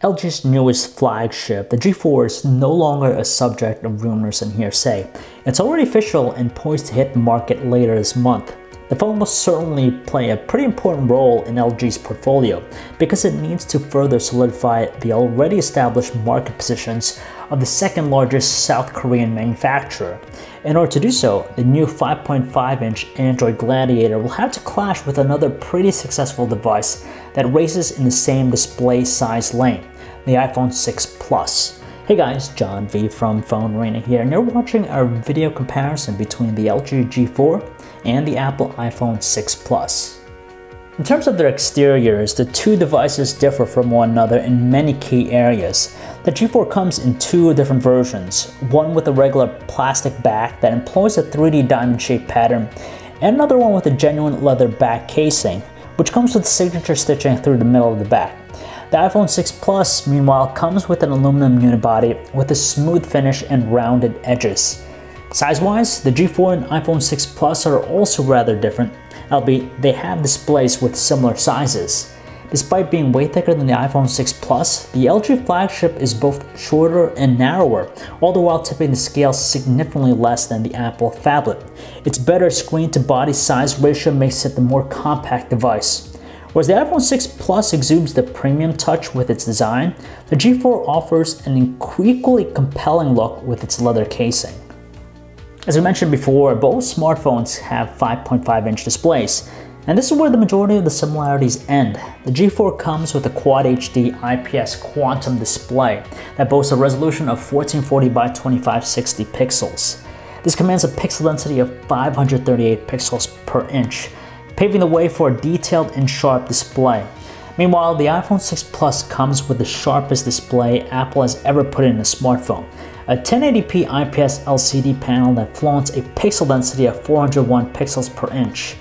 LG's newest flagship, the G4, is no longer a subject of rumors and hearsay. It's already official and poised to hit the market later this month. The phone will certainly play a pretty important role in LG's portfolio because it needs to further solidify the already established market positions of the second largest South Korean manufacturer. In order to do so, the new 5.5-inch Android Gladiator will have to clash with another pretty successful device that races in the same display size lane, the iPhone 6 Plus. Hey guys, John V from PhoneArena here, and you're watching our video comparison between the LG G4 and the Apple iPhone 6 Plus. In terms of their exteriors, the two devices differ from one another in many key areas. The G4 comes in two different versions, one with a regular plastic back that employs a 3D diamond-shaped pattern, and another one with a genuine leather back casing, which comes with signature stitching through the middle of the back. The iPhone 6 Plus, meanwhile, comes with an aluminum unibody with a smooth finish and rounded edges. Size-wise, the G4 and iPhone 6 Plus are also rather different, albeit they have displays with similar sizes. Despite being way thicker than the iPhone 6 Plus, the LG flagship is both shorter and narrower, all the while tipping the scale significantly less than the Apple phablet. Its better screen-to-body size ratio makes it the more compact device. Whereas the iPhone 6 Plus exudes the premium touch with its design, the G4 offers an equally compelling look with its leather casing. As we mentioned before, both smartphones have 5.5-inch displays, and this is where the majority of the similarities end. The G4 comes with a Quad HD IPS quantum display that boasts a resolution of 1440 by 2560 pixels. This commands a pixel density of 538 pixels per inch, paving the way for a detailed and sharp display. Meanwhile, the iPhone 6 Plus comes with the sharpest display Apple has ever put in a smartphone, a 1080p IPS LCD panel that flaunts a pixel density of 401 pixels per inch.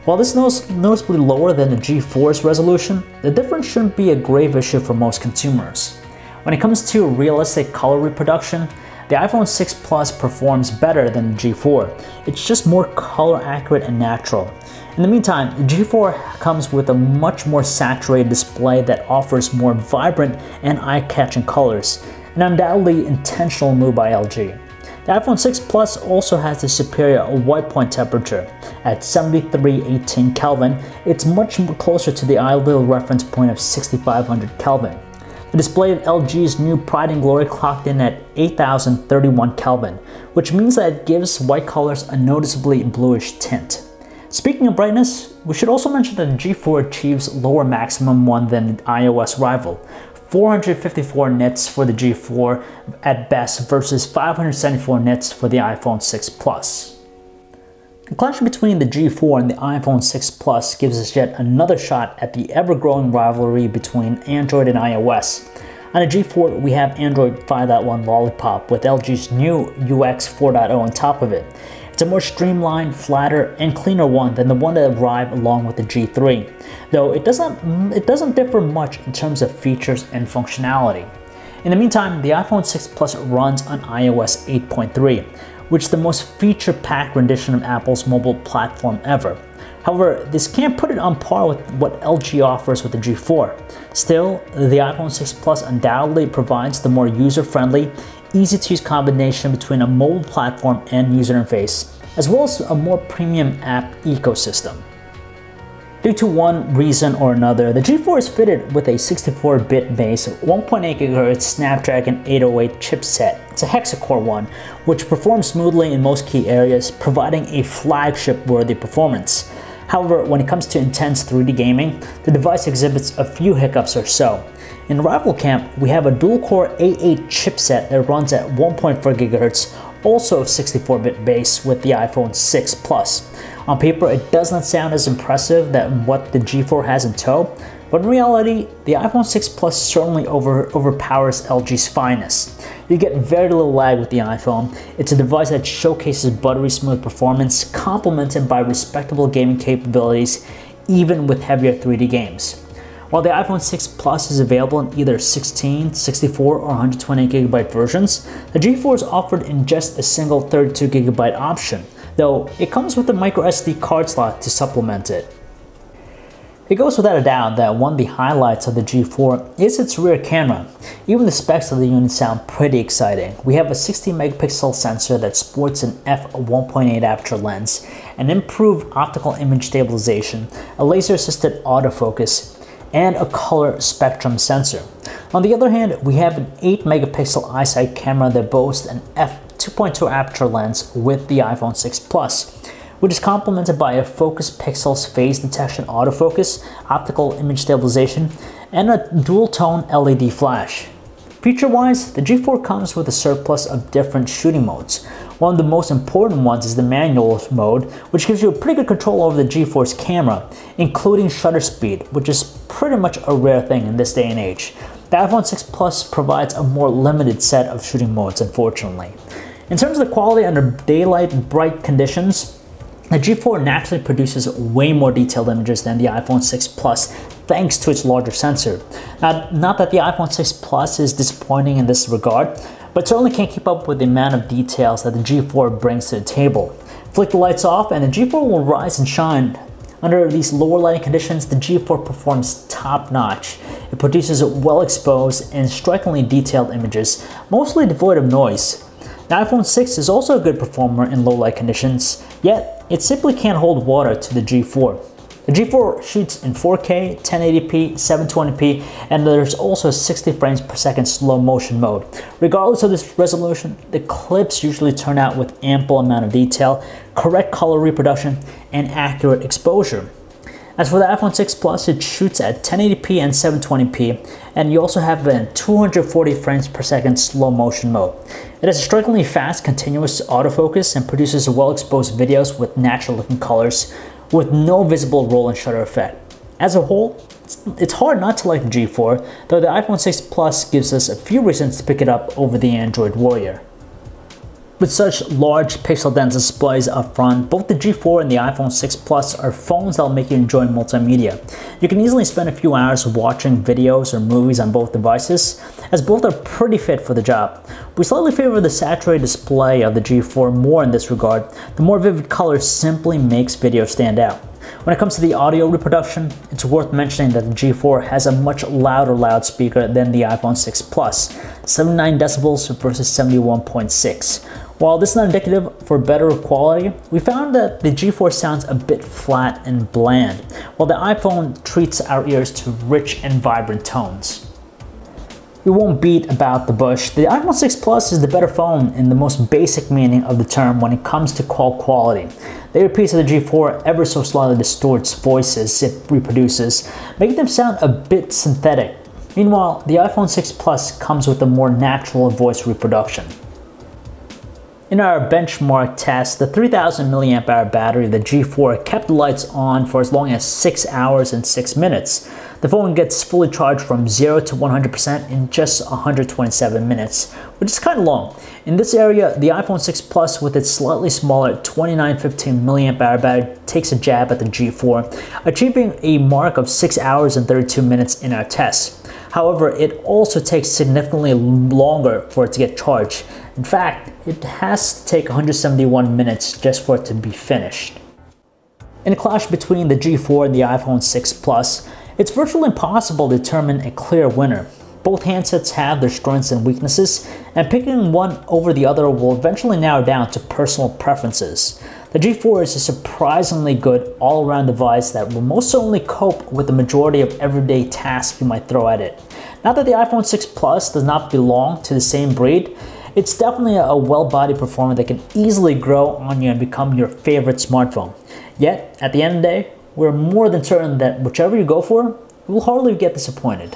While this is noticeably lower than the G4's resolution, the difference shouldn't be a grave issue for most consumers. When it comes to realistic color reproduction, the iPhone 6 Plus performs better than the G4. It's just more color accurate and natural. In the meantime, the G4 comes with a much more saturated display that offers more vibrant and eye-catching colors, an undoubtedly intentional move by LG. The iPhone 6 Plus also has the superior white point temperature. At 7318 Kelvin, it's much closer to the ideal reference point of 6500 Kelvin. The display of LG's new Pride and Glory clocked in at 8031 Kelvin, which means that it gives white colors a noticeably bluish tint. Speaking of brightness, we should also mention that the G4 achieves lower maximum one than the iOS rival, 454 nits for the G4 at best versus 574 nits for the iPhone 6 Plus. The clash between the G4 and the iPhone 6 Plus gives us yet another shot at the ever-growing rivalry between Android and iOS. On the G4, we have Android 5.1 Lollipop with LG's new UX 4.0 on top of it. It's a more streamlined, flatter, and cleaner one than the one that arrived along with the G3, though it doesn't differ much in terms of features and functionality. In the meantime, the iPhone 6 Plus runs on iOS 8.3, which is the most feature-packed rendition of Apple's mobile platform ever. However, this can't put it on par with what LG offers with the G4. Still, the iPhone 6 Plus undoubtedly provides the more user-friendly, easy-to-use combination between a mobile platform and user interface, as well as a more premium app ecosystem. Due to one reason or another, the G4 is fitted with a 64-bit base 1.8 GHz Snapdragon 808 chipset. It's a hexa-core one, which performs smoothly in most key areas, providing a flagship-worthy performance. However, when it comes to intense 3D gaming, the device exhibits a few hiccups or so. In rival camp, we have a dual-core A8 chipset that runs at 1.4 GHz, also a 64-bit base with the iPhone 6 Plus. On paper, it does not sound as impressive than what the G4 has in tow, but in reality, the iPhone 6 Plus certainly overpowers LG's finest. You get very little lag with the iPhone. It's a device that showcases buttery smooth performance, complemented by respectable gaming capabilities, even with heavier 3D games. While the iPhone 6 Plus is available in either 16, 64, or 128GB versions, the G4 is offered in just a single 32GB option, though it comes with a microSD card slot to supplement it. It goes without a doubt that one of the highlights of the G4 is its rear camera. Even the specs of the unit sound pretty exciting. We have a 60 megapixel sensor that sports an f1.8 aperture lens, an improved optical image stabilization, a laser-assisted autofocus, and a color spectrum sensor. On the other hand, we have an 8 megapixel iSight camera that boasts an f2.2 aperture lens with the iPhone 6 Plus, which is complemented by a focus pixels phase detection autofocus, optical image stabilization, and a dual-tone LED flash. Feature-wise, the G4 comes with a surplus of different shooting modes. One of the most important ones is the manual mode, which gives you a pretty good control over the G4's camera, including shutter speed, which is pretty much a rare thing in this day and age. The iPhone 6 Plus provides a more limited set of shooting modes, unfortunately. In terms of the quality under daylight bright conditions, the G4 naturally produces way more detailed images than the iPhone 6 Plus thanks to its larger sensor. Now, not that the iPhone 6 Plus is disappointing in this regard, but certainly can't keep up with the amount of details that the G4 brings to the table. Flick the lights off and the G4 will rise and shine. Under these lower lighting conditions, the G4 performs top-notch. It produces well-exposed and strikingly detailed images, mostly devoid of noise. The iPhone 6 is also a good performer in low light conditions, yet it simply can't hold water to the G4. The G4 shoots in 4K, 1080p, 720p, and there's also a 60 frames per second slow motion mode. Regardless of this resolution, the clips usually turn out with ample amount of detail, correct color reproduction, and accurate exposure. As for the iPhone 6 Plus, it shoots at 1080p and 720p, and you also have a 240 frames per second slow motion mode. It has a strikingly fast, continuous autofocus and produces well-exposed videos with natural-looking colors with no visible roll and shutter effect. As a whole, it's hard not to like the G4, though the iPhone 6 Plus gives us a few reasons to pick it up over the Android Warrior. With such large pixel-dense displays up front, both the G4 and the iPhone 6 Plus are phones that will make you enjoy multimedia. You can easily spend a few hours watching videos or movies on both devices, as both are pretty fit for the job. We slightly favor the saturated display of the G4 more in this regard. The more vivid color simply makes video stand out. When it comes to the audio reproduction, it's worth mentioning that the G4 has a much louder loudspeaker than the iPhone 6 Plus, 79 decibels versus 71.6. While this is not indicative for better quality, we found that the G4 sounds a bit flat and bland, while the iPhone treats our ears to rich and vibrant tones. We won't beat about the bush. The iPhone 6 Plus is the better phone in the most basic meaning of the term when it comes to call quality. The earpiece of the G4 ever so slightly distorts voices it reproduces, making them sound a bit synthetic. Meanwhile, the iPhone 6 Plus comes with a more natural voice reproduction. In our benchmark test, the 3000 mAh battery of the G4 kept the lights on for as long as 6 hours and 6 minutes. The phone gets fully charged from 0 to 100% in just 127 minutes, which is kind of long. In this area, the iPhone 6 Plus with its slightly smaller 2915 mAh battery takes a jab at the G4, achieving a mark of 6 hours and 32 minutes in our test. However, it also takes significantly longer for it to get charged. In fact, it has to take 171 minutes just for it to be finished. In a clash between the G4 and the iPhone 6 Plus, it's virtually impossible to determine a clear winner. Both handsets have their strengths and weaknesses, and picking one over the other will eventually narrow down to personal preferences. The G4 is a surprisingly good all-around device that will most certainly cope with the majority of everyday tasks you might throw at it. Not that the iPhone 6 Plus does not belong to the same breed, it's definitely a well-bodied performer that can easily grow on you and become your favorite smartphone. Yet, at the end of the day, we're more than certain that whichever you go for, you will hardly get disappointed.